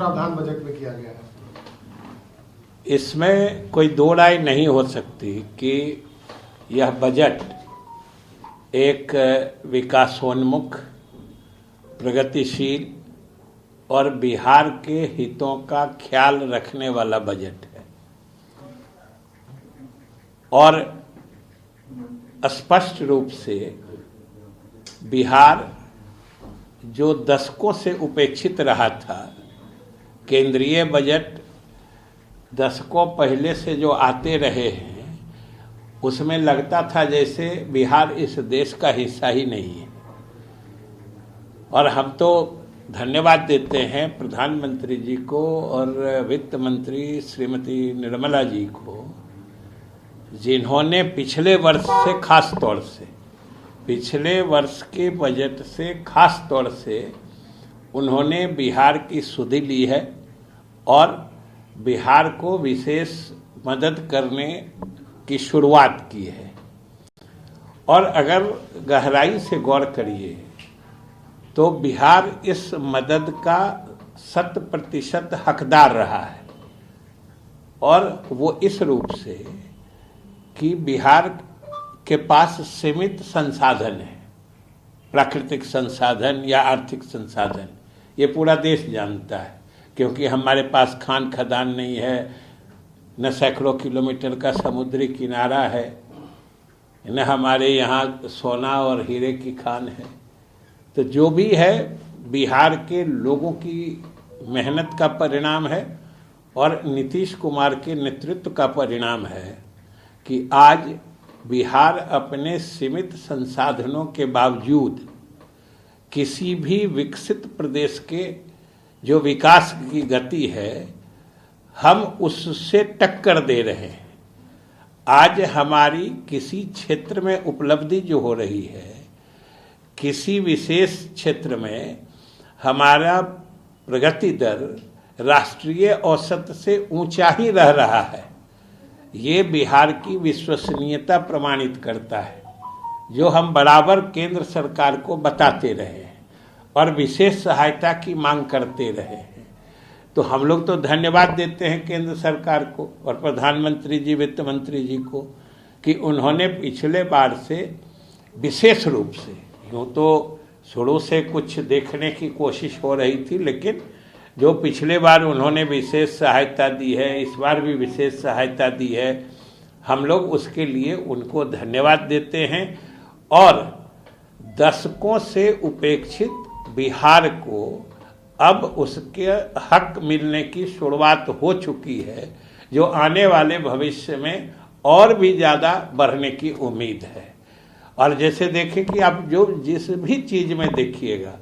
प्रावधान बजट में किया गया है। इसमें कोई दो राय नहीं हो सकती कि यह बजट एक विकासोन्मुख, प्रगतिशील और बिहार के हितों का ख्याल रखने वाला बजट है और स्पष्ट रूप से बिहार जो दशकों से उपेक्षित रहा था, केंद्रीय बजट दशकों पहले से जो आते रहे हैं उसमें लगता था जैसे बिहार इस देश का हिस्सा ही नहीं है। और हम तो धन्यवाद देते हैं प्रधानमंत्री जी को और वित्त मंत्री श्रीमती निर्मला जी को, जिन्होंने पिछले वर्ष से खास तौर से, पिछले वर्ष के बजट से खास तौर से उन्होंने बिहार की सुधि ली है और बिहार को विशेष मदद करने की शुरुआत की है। और अगर गहराई से गौर करिए तो बिहार इस मदद का 100% हकदार रहा है और वो इस रूप से कि बिहार के पास सीमित संसाधन है, प्राकृतिक संसाधन या आर्थिक संसाधन, ये पूरा देश जानता है, क्योंकि हमारे पास खान खदान नहीं है, न सैकड़ों किलोमीटर का समुद्री किनारा है, न हमारे यहाँ सोना और हीरे की खान है। तो जो भी है बिहार के लोगों की मेहनत का परिणाम है और नीतीश कुमार के नेतृत्व का परिणाम है कि आज बिहार अपने सीमित संसाधनों के बावजूद किसी भी विकसित प्रदेश के जो विकास की गति है हम उससे टक्कर दे रहे हैं। आज हमारी किसी क्षेत्र में उपलब्धि जो हो रही है, किसी विशेष क्षेत्र में हमारा प्रगति दर राष्ट्रीय औसत से ऊंचा ही रह रहा है, ये बिहार की विश्वसनीयता प्रमाणित करता है, जो हम बराबर केंद्र सरकार को बताते रहे हैं और विशेष सहायता की मांग करते रहे हैं। तो हम लोग तो धन्यवाद देते हैं केंद्र सरकार को और प्रधानमंत्री जी, वित्त मंत्री जी को कि उन्होंने पिछले बार से विशेष रूप से, यूँ तो शुरू से कुछ देखने की कोशिश हो रही थी, लेकिन जो पिछले बार उन्होंने विशेष सहायता दी है, इस बार भी विशेष सहायता दी है, हम लोग उसके लिए उनको धन्यवाद देते हैं। और दशकों से उपेक्षित बिहार को अब उसके हक मिलने की शुरुआत हो चुकी है, जो आने वाले भविष्य में और भी ज़्यादा बढ़ने की उम्मीद है। और जैसे देखें कि आप जो जिस भी चीज़ में देखिएगा,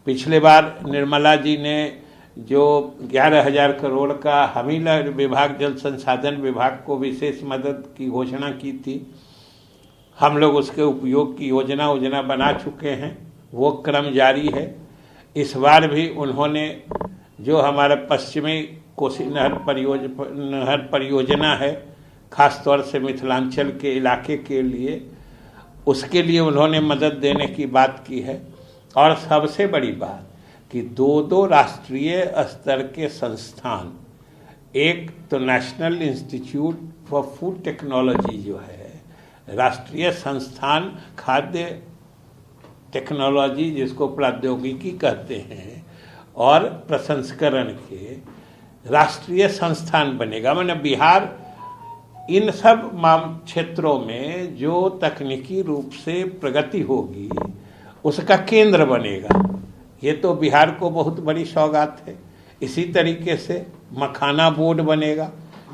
पिछले बार निर्मला जी ने जो 11,000 करोड़ का हमीला विभाग, जल संसाधन विभाग को विशेष मदद की घोषणा की थी, हम लोग उसके उपयोग की योजना बना चुके हैं, वो क्रम जारी है। इस बार भी उन्होंने जो हमारा पश्चिमी कोसी नहर परियोजना है, खास तौर से मिथिलांचल के इलाके के लिए, उसके लिए उन्होंने मदद देने की बात की है। और सबसे बड़ी बात कि दो राष्ट्रीय स्तर के संस्थान, एक तो national institute for food technology जो है, राष्ट्रीय संस्थान खाद्य टेक्नोलॉजी जिसको प्रौद्योगिकी कहते हैं, और प्रसंस्करण के राष्ट्रीय संस्थान बनेगा। मैंने बिहार इन सब क्षेत्रों में जो तकनीकी रूप से प्रगति होगी उसका केंद्र बनेगा। ये तो बिहार को बहुत बड़ी सौगात है। इसी तरीके से मखाना बोर्ड बनेगा।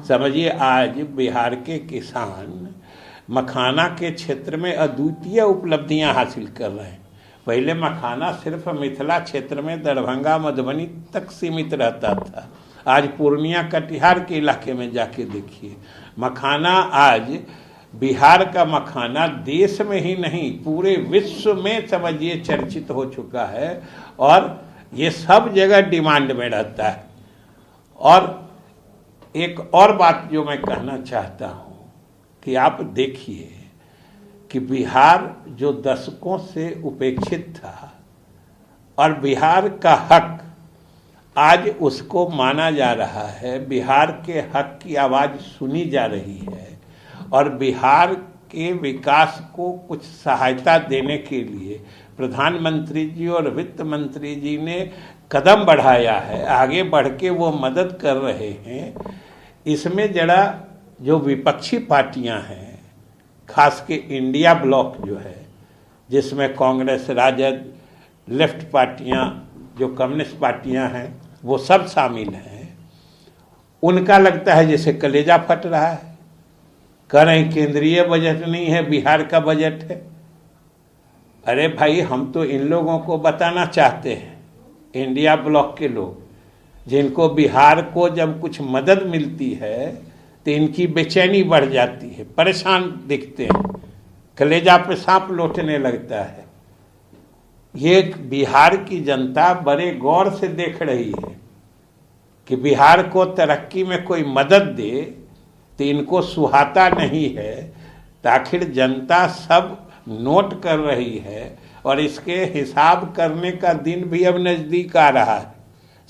समझिए आज बिहार के किसान मखाना के क्षेत्र में अद्वितीय उपलब्धियां हासिल कर रहे हैं। पहले मखाना सिर्फ मिथिला क्षेत्र में दरभंगा मधुबनी तक सीमित रहता था, आज पूर्णिया कटिहार के इलाके में जाके देखिए, मखाना आज बिहार का मखाना देश में ही नहीं पूरे विश्व में समझिए चर्चित हो चुका है और ये सब जगह डिमांड में रहता है। और एक और बात जो मैं कहना चाहता हूँ कि आप देखिए कि बिहार जो दशकों से उपेक्षित था और बिहार का हक आज उसको माना जा रहा है, बिहार के हक की आवाज़ सुनी जा रही है और बिहार के विकास को कुछ सहायता देने के लिए प्रधानमंत्री जी और वित्त मंत्री जी ने कदम बढ़ाया है, आगे बढ़ के वो मदद कर रहे हैं। इसमें जरा जो विपक्षी पार्टियां हैं, खास के इंडिया ब्लॉक जो है, जिसमें कांग्रेस, राजद, लेफ्ट पार्टियां, जो कम्युनिस्ट पार्टियां हैं, वो सब शामिल हैं। उनका लगता है जैसे कलेजा फट रहा है। कह रहे हैं केंद्रीय बजट नहीं है, बिहार का बजट है। अरे भाई, हम तो इन लोगों को बताना चाहते हैं, इंडिया ब्लॉक के लोग, जिनको बिहार को जब कुछ मदद मिलती है तो इनकी बेचैनी बढ़ जाती है, परेशान दिखते हैं, कलेजा पे सांप लौटने लगता है। ये बिहार की जनता बड़े गौर से देख रही है कि बिहार को तरक्की में कोई मदद दे तो इनको सुहाता नहीं है। तो आखिर जनता सब नोट कर रही है और इसके हिसाब करने का दिन भी अब नजदीक आ रहा है।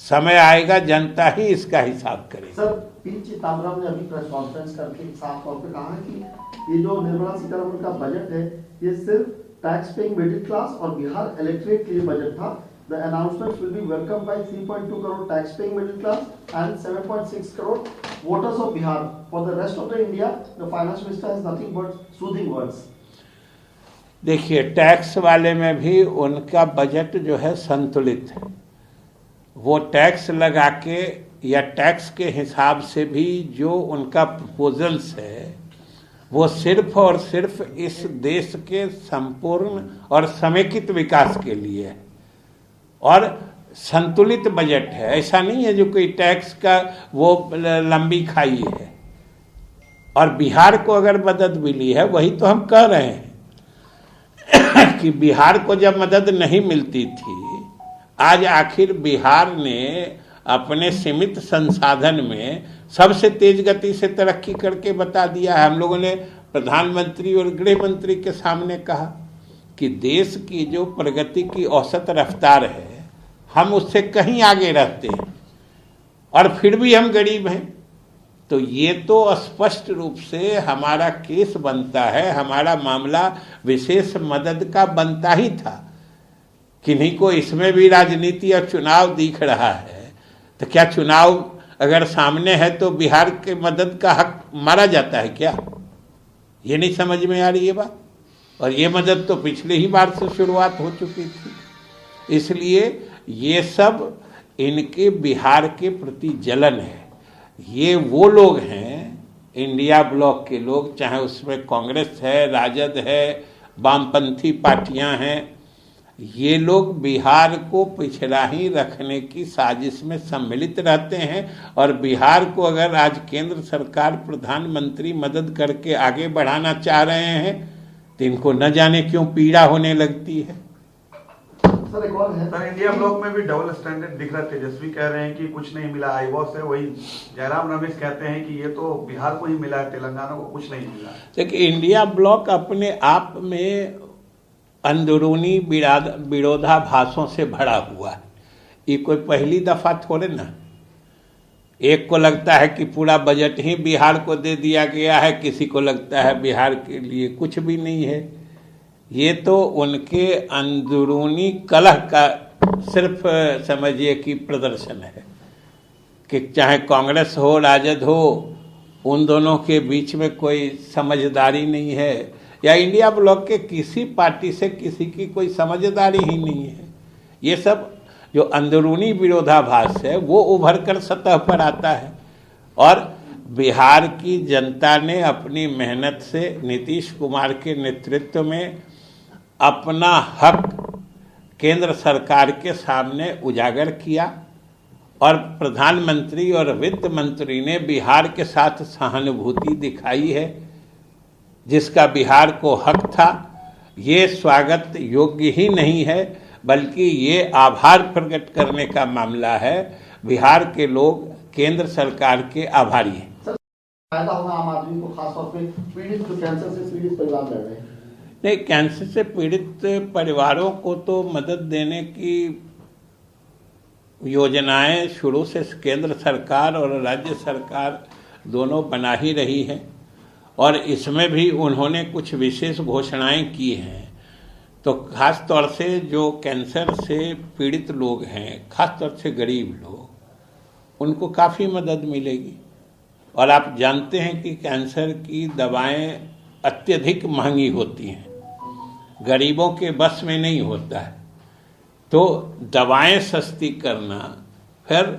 समय आएगा, जनता ही इसका हिसाब करेगी। सर, पी चिदम्बरम ने अभी प्रेस कॉन्फ्रेंस करके साफ तौर पे कहा है कि ये जो निर्मला सीतारमण का बजट है, ये सिर्फ टैक्स पेइंग मिडिल क्लास और बिहार इलेक्ट्रेट के लिए बजट था। The announcements will be welcomed by 3.2 crore tax-paying middle class and 7.6 crore voters of Bihar. For the rest of the India, the finance minister has nothing but soothing words. देखिए, tax वाले में भी उनका budget जो है संतुलित है। वो टैक्स लगा के या टैक्स के हिसाब से भी जो उनका प्रपोजल्स है, वो सिर्फ और सिर्फ इस देश के संपूर्ण और समेकित विकास के लिए है और संतुलित बजट है। ऐसा नहीं है जो कोई टैक्स का वो लंबी खाई है। और बिहार को अगर मदद मिली है, वही तो हम कह रहे हैं कि बिहार को जब मदद नहीं मिलती थी, आज आखिर बिहार ने अपने सीमित संसाधन में सबसे तेज गति से तरक्की करके बता दिया है। हम लोगों ने प्रधानमंत्री और गृह मंत्री के सामने कहा कि देश की जो प्रगति की औसत रफ्तार है, हम उससे कहीं आगे रहते हैं और फिर भी हम गरीब हैं। तो ये तो स्पष्ट रूप से हमारा केस बनता है, हमारा मामला विशेष मदद का बनता ही था। किन्हीं को इसमें भी राजनीति और चुनाव दिख रहा है, तो क्या चुनाव अगर सामने है तो बिहार के मदद का हक मारा जाता है क्या? ये नहीं समझ में आ रही है बात। और ये मदद तो पिछले ही बार से शुरुआत हो चुकी थी। इसलिए ये सब इनके बिहार के प्रति जलन है। ये वो लोग हैं, इंडिया ब्लॉक के लोग, चाहे उसमें कांग्रेस है, राजद है, वामपंथी पार्टियां हैं, ये लोग बिहार को पिछड़ा ही रखने की साजिश में सम्मिलित रहते हैं। और बिहार को अगर आज केंद्र सरकार, प्रधानमंत्री मदद करके आगे बढ़ाना चाह रहे हैं तो इनको न जाने क्यों पीड़ा होने लगती है। सर, एक और है। सर, इंडिया ब्लॉक में भी डबल स्टैंडर्ड दिख रहा है। तेजस्वी कह रहे हैं कि कुछ नहीं मिला, आईवॉस है, वही जयराम रमेश कहते हैं कि ये तो बिहार को ही मिला है, तेलंगाना को कुछ नहीं मिला। देखिए, इंडिया ब्लॉक अपने आप में अंदरूनी विरोधाभासों से भरा हुआ है। ये कोई पहली दफा थोड़े ना। एक को लगता है कि पूरा बजट ही बिहार को दे दिया गया है, किसी को लगता है बिहार के लिए कुछ भी नहीं है। ये तो उनके अंदरूनी कलह का सिर्फ समझिए कि प्रदर्शन है कि चाहे कांग्रेस हो, राजद हो, उन दोनों के बीच में कोई समझदारी नहीं है, या इंडिया ब्लॉक के किसी पार्टी से किसी की कोई समझदारी ही नहीं है। ये सब जो अंदरूनी विरोधाभास है वो उभर कर सतह पर आता है। और बिहार की जनता ने अपनी मेहनत से नीतीश कुमार के नेतृत्व में अपना हक केंद्र सरकार के सामने उजागर किया और प्रधानमंत्री और वित्त मंत्री ने बिहार के साथ सहानुभूति दिखाई है, जिसका बिहार को हक था। ये स्वागत योग्य ही नहीं है, बल्कि ये आभार प्रकट करने का मामला है। बिहार के लोग केंद्र सरकार के आभारी हैं। फायदा होगा आम आदमी को, खासतौर पे पीड़ित, जो कैंसर से पीड़ित परिवार रह रहे हैं। नहीं, कैंसर से पीड़ित परिवारों को तो मदद देने की योजनाएं शुरू से केंद्र सरकार और राज्य सरकार दोनों बना ही रही है, और इसमें भी उन्होंने कुछ विशेष घोषणाएं की हैं। तो खास तौर से जो कैंसर से पीड़ित लोग हैं, खास तौर से गरीब लोग, उनको काफ़ी मदद मिलेगी। और आप जानते हैं कि कैंसर की दवाएं अत्यधिक महंगी होती हैं, गरीबों के बस में नहीं होता है। तो दवाएं सस्ती करना, फिर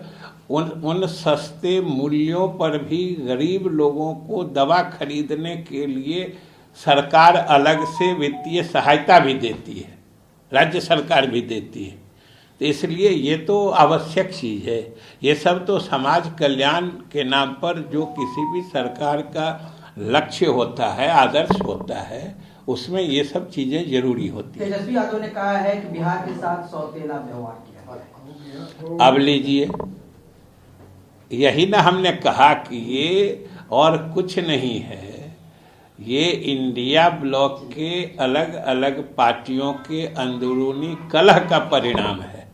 उन सस्ते मूल्यों पर भी गरीब लोगों को दवा खरीदने के लिए सरकार अलग से वित्तीय सहायता भी देती है, राज्य सरकार भी देती है। तो इसलिए ये तो आवश्यक चीज़ है। ये सब तो समाज कल्याण के नाम पर जो किसी भी सरकार का लक्ष्य होता है, आदर्श होता है, उसमें ये सब चीज़ें जरूरी होती है। तेजस्वी यादव ने कहा है कि बिहार के साथ सौतेला व्यवहार किया है। अब लीजिए, यही ना हमने कहा कि ये और कुछ नहीं है, ये इंडिया ब्लॉक के अलग अलग पार्टियों के अंदरूनी कलह का परिणाम है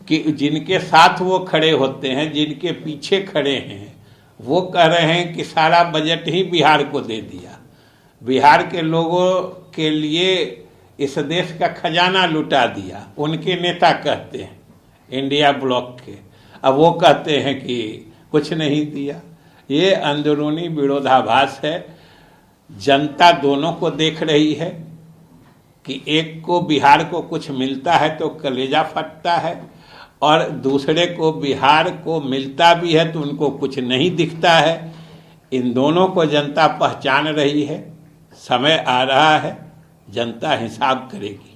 कि जिनके साथ वो खड़े होते हैं, जिनके पीछे खड़े हैं, वो कह रहे हैं कि सारा बजट ही बिहार को दे दिया, बिहार के लोगों के लिए इस देश का खजाना लुटा दिया। उनके नेता कहते हैं इंडिया ब्लॉक के, अब वो कहते हैं कि कुछ नहीं दिया। ये अंदरूनी विरोधाभास है। जनता दोनों को देख रही है कि एक को बिहार को कुछ मिलता है तो कलेजा फटता है, और दूसरे को बिहार को मिलता भी है तो उनको कुछ नहीं दिखता है। इन दोनों को जनता पहचान रही है। समय आ रहा है, जनता हिसाब करेगी।